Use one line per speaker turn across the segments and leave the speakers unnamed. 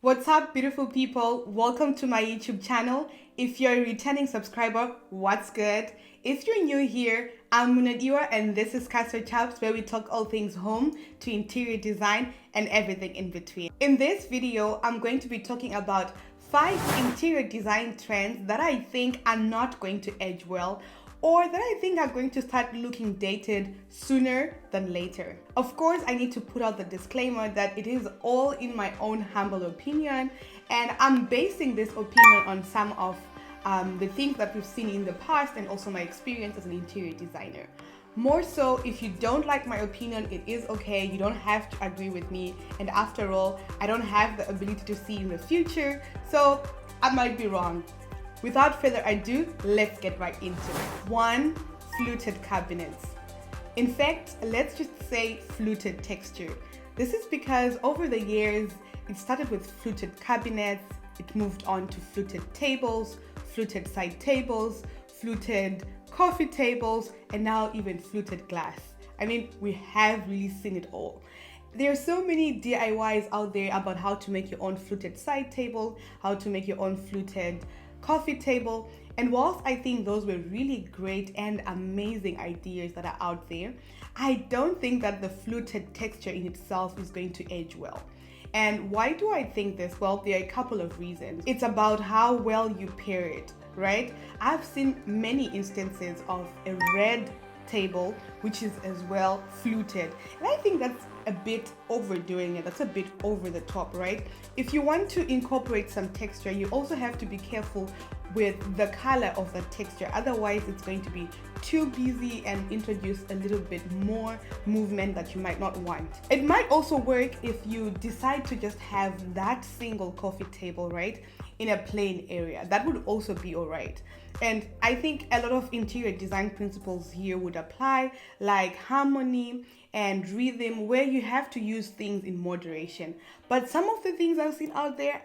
What's up, beautiful people? Welcome to my YouTube channel. If you're a returning subscriber, what's good? If you're new here, I'm Munadiwa and this is Castor Chaps, where we talk all things home to interior design and everything in between. In this video, I'm going to be talking about 5 interior design trends that I think are not going to age well, or that I think are going to start looking dated sooner than later. Of course, I need to put out the disclaimer that it is all in my own humble opinion, and I'm basing this opinion on some of the things that we've seen in the past and also my experience as an interior designer. More so, if you don't like my opinion, it is okay. You don't have to agree with me, and after all, I don't have the ability to see in the future, so I might be wrong. Without further ado, let's get right into it. 1. Fluted cabinets. In fact, let's just say fluted texture. This is because over the years, it started with fluted cabinets, it moved on to fluted tables, fluted side tables, fluted coffee tables, and now even fluted glass. I mean, we have really seen it all. There are so many DIYs out there about how to make your own fluted side table, how to make your own fluted coffee table, and whilst I think those were really great and amazing ideas that are out there, I don't think that the fluted texture in itself is going to age well. And why do I think this? Well, there are a couple of reasons. It's about how well you pair it, right? I've seen many instances of a red table which is as well fluted, and I think that's a bit overdoing it. That's a bit over the top, right? If you want to incorporate some texture, you also have to be careful with the color of the texture, otherwise it's going to be too busy and introduce a little bit more movement that you might not want. It might also work if you decide to just have that single coffee table, right, in a plain area. That would also be all right. And I think a lot of interior design principles here would apply, like harmony and rhythm, where you have to use things in moderation. But some of the things I've seen out there,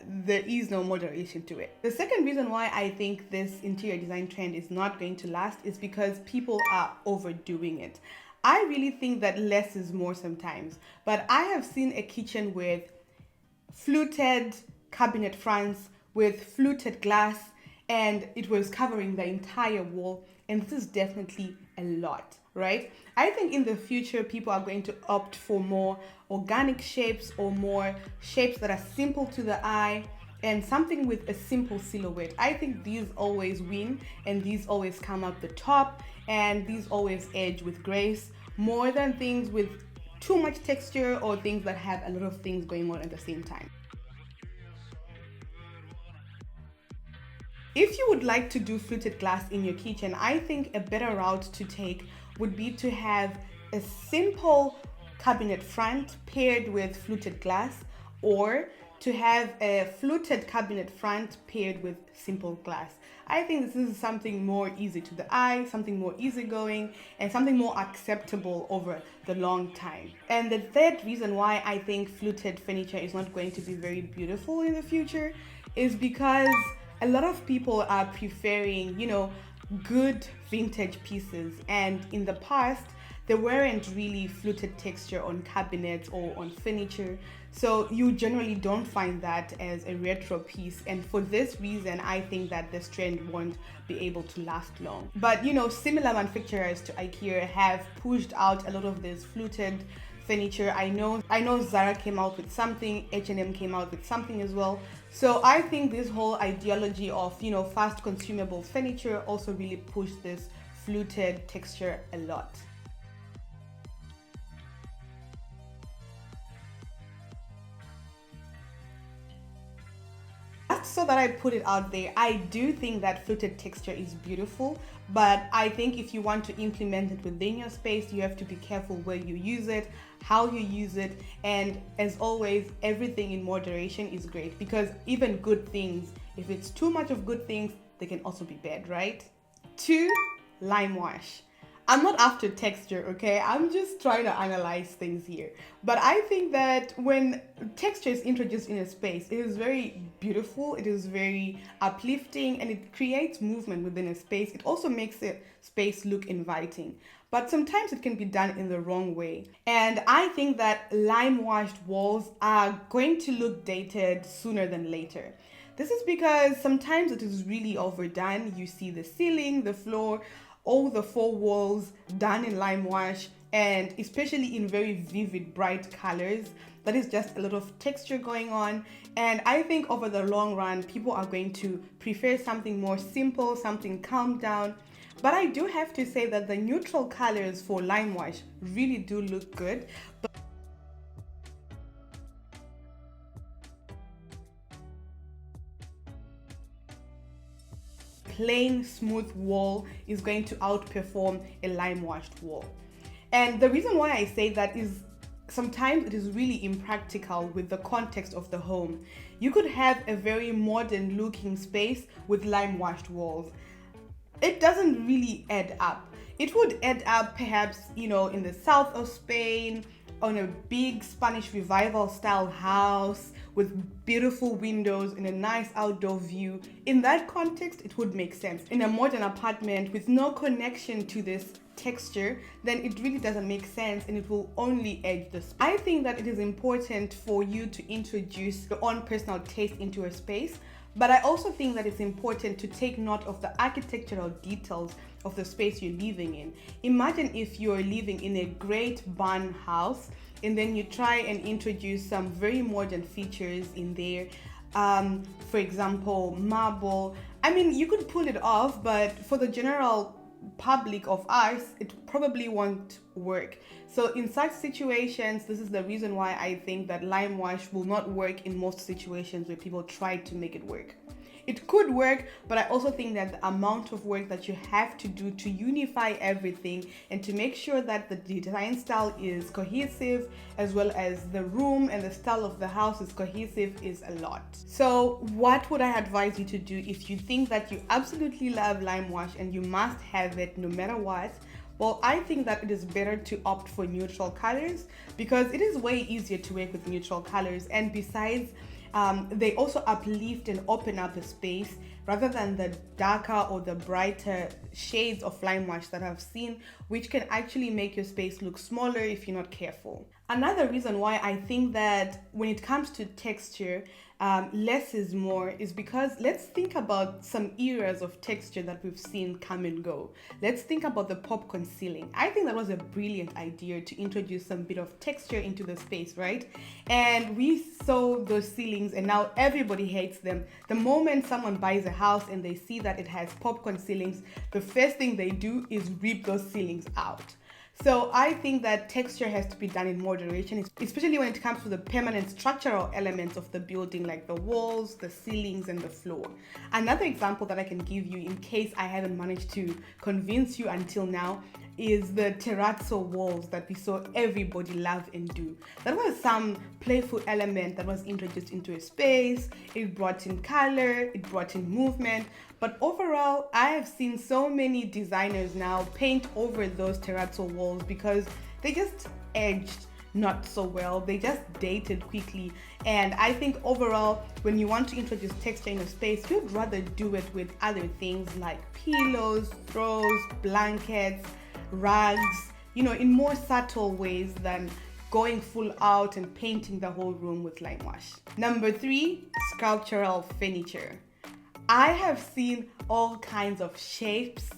there is no moderation to it. The second reason why I think this interior design trend is not going to last is because people are overdoing it. I really think that less is more sometimes, but I have seen a kitchen with fluted cabinet fronts, with fluted glass, and it was covering the entire wall, and this is definitely a lot, right? I think in the future people are going to opt for more organic shapes or more shapes that are simple to the eye and something with a simple silhouette. I think these always win, and these always come up the top, and these always edge with grace more than things with too much texture or things that have a lot of things going on at the same time. If you would like to do fluted glass in your kitchen, I think a better route to take would be to have a simple cabinet front paired with fluted glass, or to have a fluted cabinet front paired with simple glass. I think this is something more easy to the eye, something more easygoing, and something more acceptable over the long time. And the third reason why I think fluted furniture is not going to be very beautiful in the future is because a lot of people are preferring, good vintage pieces, and in the past there weren't really fluted texture on cabinets or on furniture, so you generally don't find that as a retro piece, and for this reason I think that this trend won't be able to last long. But similar manufacturers to IKEA have pushed out a lot of this fluted furniture. I know Zara came out with something, H&M came out with something as well. So I think this whole ideology of fast consumable furniture also really pushed this fluted texture a lot. So that I put it out there, I do think that fluted texture is beautiful, but I think if you want to implement it within your space, you have to be careful where you use it, how you use it, and as always, everything in moderation is great, because even good things, if it's too much of good things, they can also be bad, right? 2. Limewash. I'm not after texture, okay? I'm just trying to analyze things here. But I think that when texture is introduced in a space, it is very beautiful, it is very uplifting, and it creates movement within a space. It also makes a space look inviting. But sometimes it can be done in the wrong way. And I think that lime washed walls are going to look dated sooner than later. This is because sometimes it is really overdone. You see the ceiling, the floor, all the four walls done in lime wash, and especially in very vivid, bright colors. That is just a lot of texture going on. And I think over the long run, people are going to prefer something more simple, something calmed down. But I do have to say that the neutral colors for lime wash really do look good. Plain smooth wall is going to outperform a lime washed wall. And the reason why I say that is sometimes it is really impractical with the context of the home. You could have a very modern looking space with lime washed walls. It doesn't really add up. It would add up perhaps, in the south of Spain, on a big Spanish revival style house with beautiful windows and a nice outdoor view. In that context, it would make sense. In a modern apartment with no connection to this texture, then it really doesn't make sense, and it will only edge the space. I think that it is important for you to introduce your own personal taste into a space, but I also think that it's important to take note of the architectural details of the space you're living in. Imagine if you're living in a great barn house and then you try and introduce some very modern features in there. For example, marble. I mean, you could pull it off, but for the general public of us, it probably won't work. So in such situations, this is the reason why I think that lime wash will not work in most situations where people try to make it work. It could work, but I also think that the amount of work that you have to do to unify everything and to make sure that the design style is cohesive, as well as the room and the style of the house is cohesive, is a lot. So what would I advise you to do if you think that you absolutely love lime wash and you must have it no matter what? Well, I think that it is better to opt for neutral colors because it is way easier to work with neutral colors, and besides, they also uplift and open up a space rather than the darker or the brighter shades of lime wash that I've seen, which can actually make your space look smaller if you're not careful. Another reason why I think that when it comes to texture, less is more is because let's think about some eras of texture that we've seen come and go. Let's think about the popcorn ceiling. I think that was a brilliant idea to introduce some bit of texture into the space, right? And we saw those ceilings and now everybody hates them. The moment someone buys a house and they see that it has popcorn ceilings, the first thing they do is rip those ceilings out. So I think that texture has to be done in moderation, especially when it comes to the permanent structural elements of the building, like the walls, the ceilings, and the floor. Another example that I can give you in case I haven't managed to convince you until now is the terrazzo walls that we saw everybody love and do. That was some playful element that was introduced into a space. It brought in color, it brought in movement, but overall, I have seen so many designers now paint over those terrazzo walls because they just edged not so well. They just dated quickly. And I think overall, when you want to introduce texture in a space, you'd rather do it with other things like pillows, throws, blankets, rugs, in more subtle ways than going full out and painting the whole room with lime wash. Number 3, sculptural furniture. I have seen all kinds of shapes,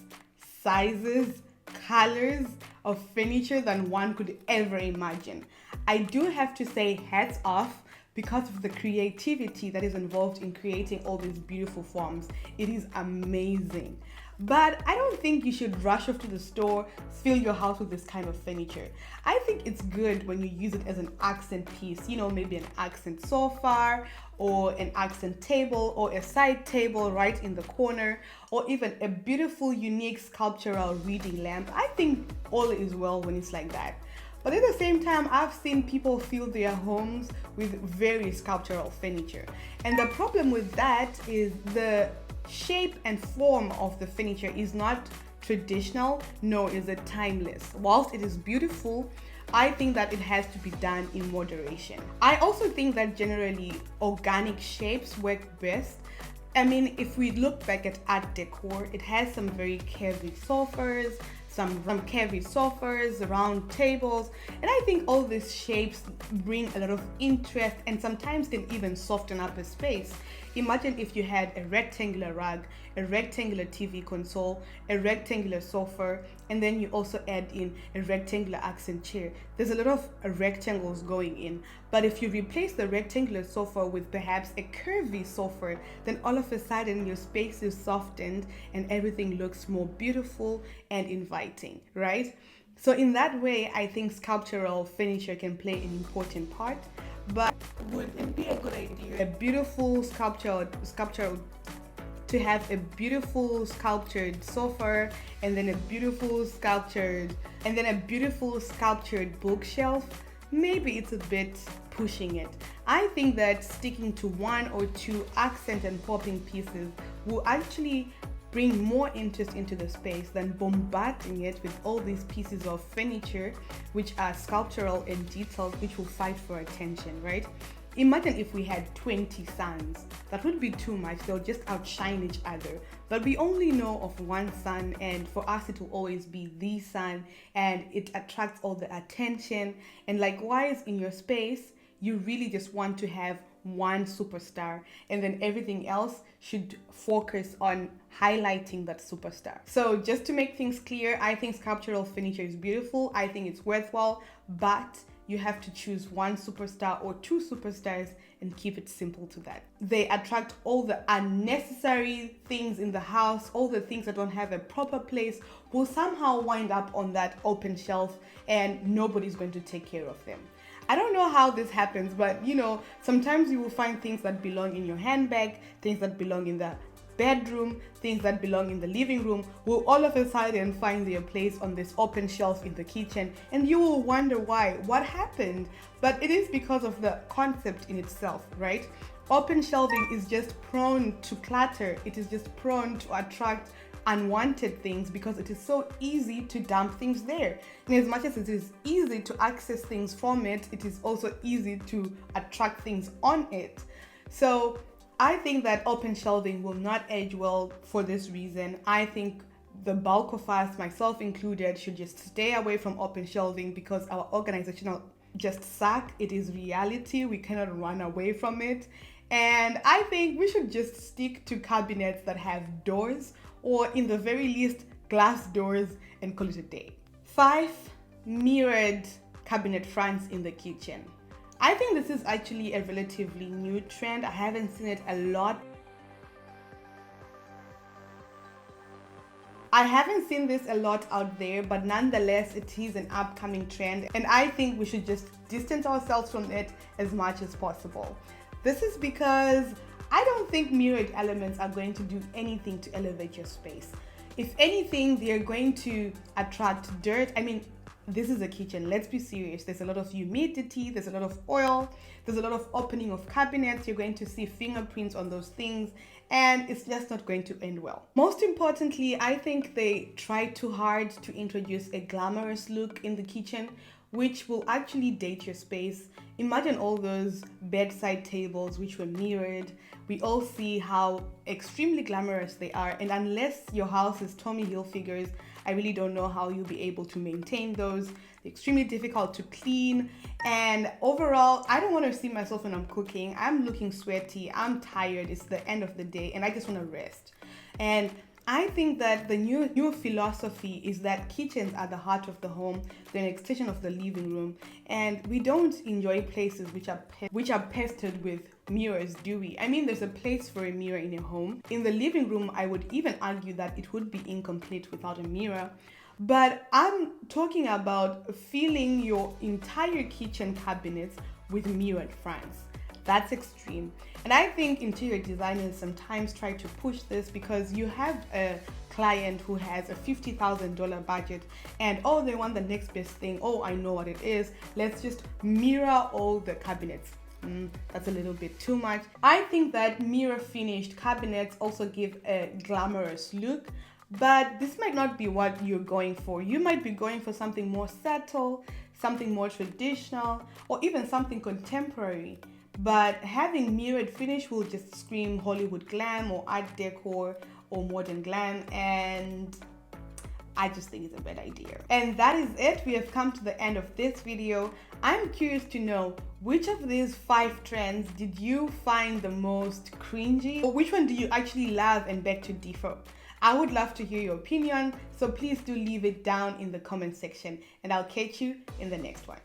sizes, colors of furniture than one could ever imagine. I do have to say hats off because of the creativity that is involved in creating all these beautiful forms. It is amazing. But I don't think you should rush off to the store, fill your house with this kind of furniture. I think it's good when you use it as an accent piece, maybe an accent sofa or an accent table or a side table right in the corner, or even a beautiful, unique sculptural reading lamp. I think all is well when it's like that. But at the same time, I've seen people fill their homes with very sculptural furniture. And the problem with that is the shape and form of the furniture is not traditional? No. Is it timeless? Whilst it is beautiful, I think that it has to be done in moderation. I also think that generally organic shapes work best. I mean, if we look back at Art Decor, it has some very curvy sofas, some curvy sofas, round tables, and I think all these shapes bring a lot of interest and sometimes can even soften up a space. Imagine if you had a rectangular rug, a rectangular TV console, a rectangular sofa, and then you also add in a rectangular accent chair. There's a lot of rectangles going in, but if you replace the rectangular sofa with perhaps a curvy sofa, then all of a sudden your space is softened and everything looks more beautiful and inviting, right? So in that way, I think sculptural furniture can play an important part. But would it be a good idea, a beautiful sculptured to have a beautiful sculptured sofa and then a beautiful sculptured bookshelf? Maybe it's a bit pushing it. I think that sticking to one or two accent and popping pieces will actually bring more interest into the space than bombarding it with all these pieces of furniture which are sculptural and detailed, which will fight for attention, right? Imagine if we had 20 suns. That would be too much. They'll just outshine each other. But we only know of one sun, and for us it will always be the sun, and it attracts all the attention. And likewise in your space, you really just want to have one superstar, and then everything else should focus on highlighting that superstar. So just to make things clear, I think sculptural furniture is beautiful. I think it's worthwhile, but you have to choose one superstar or two superstars and keep it simple to that. They attract all the unnecessary things in the house, all the things that don't have a proper place will somehow wind up on that open shelf and nobody's going to take care of them. I don't know how this happens, but you know, sometimes you will find things that belong in your handbag, things that belong in the bedroom, things that belong in the living room will all of a sudden find their place on this open shelf in the kitchen, and you will wonder why, what happened. But it is because of the concept in itself, right? Open shelving is just prone to clutter. It is just prone to attract unwanted things because it is so easy to dump things there. And as much as it is easy to access things from it, it is also easy to attract things on it. So I think that open shelving will not age well for this reason. I think the bulk of us, myself included, should just stay away from open shelving because our organizational just suck. It is reality. We cannot run away from it. And I think we should just stick to cabinets that have doors, or in the very least glass doors, and call it a day. 5 mirrored cabinet fronts in the kitchen. I think this is actually a relatively new trend. I haven't seen it a lot. I haven't seen this a lot out there, but nonetheless it is an upcoming trend, and I think we should just distance ourselves from it as much as possible. This is because I don't think mirrored elements are going to do anything to elevate your space. If anything, they're going to attract dirt. I mean, this is a kitchen, let's be serious. There's a lot of humidity, there's a lot of oil, there's a lot of opening of cabinets. You're going to see fingerprints on those things, and it's just not going to end well. Most importantly, I think they tried too hard to introduce a glamorous look in the kitchen, which will actually date your space. Imagine all those bedside tables which were mirrored. We all see how extremely glamorous they are, and unless your house is Tommy Hilfiger's, I really don't know how you'll be able to maintain those. They're extremely difficult to clean, and overall, I don't want to see myself when I'm cooking. I'm looking sweaty, I'm tired, it's the end of the day, and I just want to rest. And I think that the new philosophy is that kitchens are the heart of the home, they're an extension of the living room, and we don't enjoy places which are pestered with mirrors, do we? I mean, there's a place for a mirror in a home. In the living room, I would even argue that it would be incomplete without a mirror. But I'm talking about filling your entire kitchen cabinets with mirrored fronts. That's extreme. And I think interior designers sometimes try to push this because you have a client who has a $50,000 budget and oh, they want the next best thing. Oh, I know what it is. Let's just mirror all the cabinets. That's a little bit too much. I think that mirror finished cabinets also give a glamorous look. But this might not be what you're going for. You might be going for something more subtle, something more traditional, or even something contemporary. But having mirrored finish will just scream Hollywood glam or art decor or modern glam, and I just think it's a bad idea. And that is it. We have come to the end of this video. I'm curious to know, which of these 5 trends did you find the most cringy? Or which one do you actually love and beg to differ? I would love to hear your opinion, so please do leave it down in the comment section, and I'll catch you in the next one.